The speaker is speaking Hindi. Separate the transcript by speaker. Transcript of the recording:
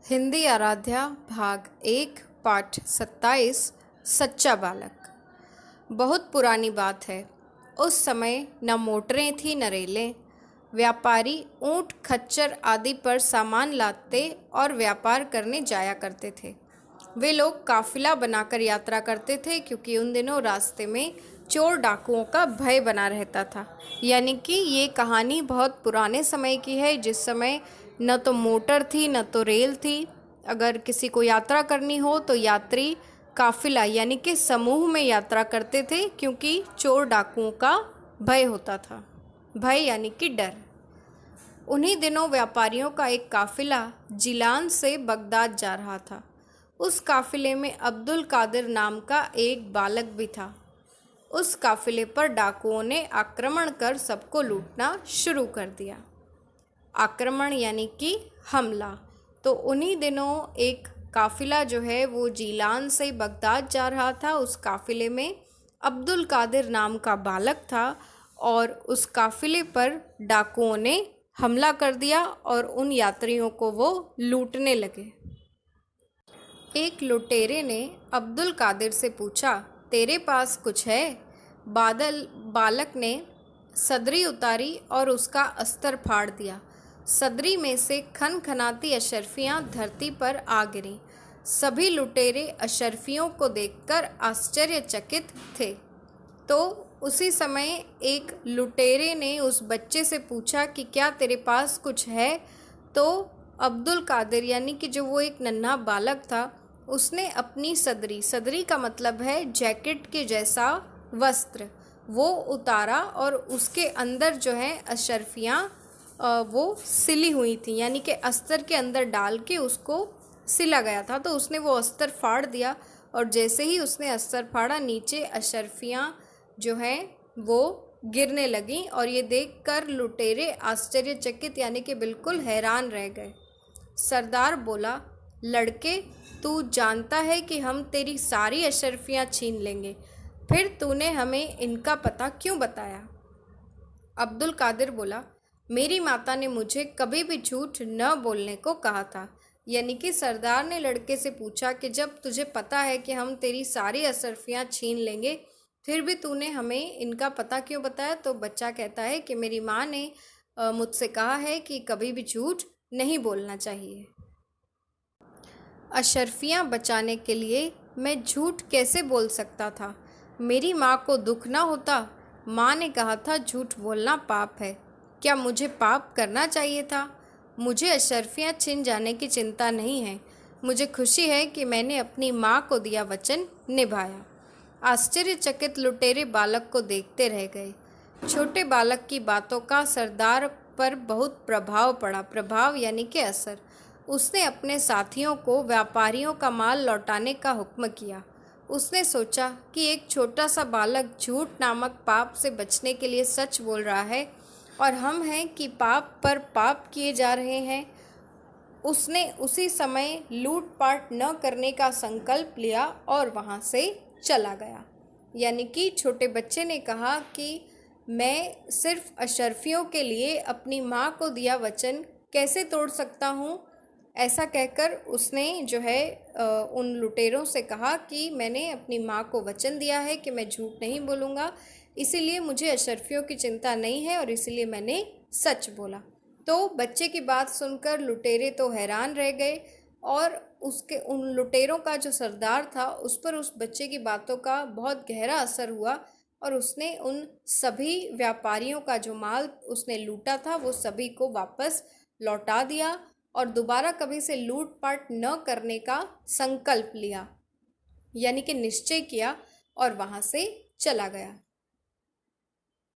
Speaker 1: हिंदी आराध्या भाग 1 पाठ 27 सच्चा बालक। बहुत पुरानी बात है। उस समय न मोटरें थी न रेलें। व्यापारी ऊंट खच्चर आदि पर सामान लादते और व्यापार करने जाया करते थे। वे लोग काफिला बनाकर यात्रा करते थे क्योंकि उन दिनों रास्ते में चोर डाकुओं का भय बना रहता था। यानी कि ये कहानी बहुत पुराने समय की है, जिस समय न तो मोटर थी न तो रेल थी। अगर किसी को यात्रा करनी हो तो यात्री काफिला यानी कि समूह में यात्रा करते थे, क्योंकि चोर डाकुओं का भय होता था। भय यानी कि डर। उन्हीं दिनों व्यापारियों का एक काफिला जिलान से बगदाद जा रहा था। उस काफिले में अब्दुल कादिर नाम का एक बालक भी था। उस काफिले पर डाकुओं ने आक्रमण कर सबको लूटना शुरू कर दिया। आक्रमण यानी कि हमला। तो उन्हीं दिनों एक काफिला जो है वो जीलान से बगदाद जा रहा था। उस काफिले में अब्दुल कादिर नाम का बालक था और उस काफिले पर डाकुओं ने हमला कर दिया और उन यात्रियों को वो लूटने लगे। एक लुटेरे ने अब्दुल कादिर से पूछा, तेरे पास कुछ है? बालक ने सदरी उतारी और उसका अस्तर फाड़ दिया। सदरी में से खनखनाती अशर्फियाँ धरती पर आ गिरीं। सभी लुटेरे अशर्फियों को देखकर आश्चर्यचकित थे। तो उसी समय एक लुटेरे ने उस बच्चे से पूछा कि क्या तेरे पास कुछ है? तो अब्दुल कादिर यानी कि जो वो एक नन्हा बालक था, उसने अपनी सदरी का मतलब है जैकेट के जैसा वस्त्र, वो उतारा और उसके अंदर जो है अशर्फियाँ वो सिली हुई थी, यानी कि अस्तर के अंदर डाल के उसको सिला गया था। तो उसने वो अस्तर फाड़ दिया और जैसे ही उसने अस्तर फाड़ा, नीचे अशर्फियाँ जो हैं वो गिरने लगीं और ये देखकर लुटेरे आश्चर्यचकित यानी कि बिल्कुल हैरान रह गए। सरदार बोला, लड़के, तू जानता है कि हम तेरी सारी अशर्फियाँ छीन लेंगे, फिर तूने हमें इनका पता क्यों बताया? अब्दुल कादिर बोला, मेरी माता ने मुझे कभी भी झूठ न बोलने को कहा था। यानी कि सरदार ने लड़के से पूछा कि जब तुझे पता है कि हम तेरी सारी अशर्फियाँ छीन लेंगे, फिर भी तूने हमें इनका पता क्यों बताया? तो बच्चा कहता है कि मेरी माँ ने मुझसे कहा है कि कभी भी झूठ नहीं बोलना चाहिए। अशर्फियाँ बचाने के लिए मैं झूठ कैसे बोल सकता था? मेरी माँ को दुख ना होता? माँ ने कहा था झूठ बोलना पाप है। क्या मुझे पाप करना चाहिए था? मुझे अशर्फियाँ छिन जाने की चिंता नहीं है। मुझे खुशी है कि मैंने अपनी माँ को दिया वचन निभाया। आश्चर्यचकित लुटेरे बालक को देखते रह गए। छोटे बालक की बातों का सरदार पर बहुत प्रभाव पड़ा। प्रभाव यानी कि असर। उसने अपने साथियों को व्यापारियों का माल लौटाने का हुक्म किया। उसने सोचा कि एक छोटा सा बालक झूठ नामक पाप से बचने के लिए सच बोल रहा है और हम हैं कि पाप पर पाप किए जा रहे हैं। उसने उसी समय लूटपाट न करने का संकल्प लिया और वहाँ से चला गया। यानी कि छोटे बच्चे ने कहा कि मैं सिर्फ अशर्फियों के लिए अपनी माँ को दिया वचन कैसे तोड़ सकता हूँ? ऐसा कहकर उसने जो है उन लुटेरों से कहा कि मैंने अपनी माँ को वचन दिया है कि मैं झूठ नहीं बोलूँगा, इसीलिए मुझे अशर्फियों की चिंता नहीं है और इसीलिए मैंने सच बोला। तो बच्चे की बात सुनकर लुटेरे तो हैरान रह गए और उसके उन लुटेरों का जो सरदार था उस पर उस बच्चे की बातों का बहुत गहरा असर हुआ और उसने उन सभी व्यापारियों का जो माल उसने लूटा था वो सभी को वापस लौटा दिया और दोबारा कभी से लूटपाट न करने का संकल्प लिया, यानी कि निश्चय किया और वहाँ से चला गया।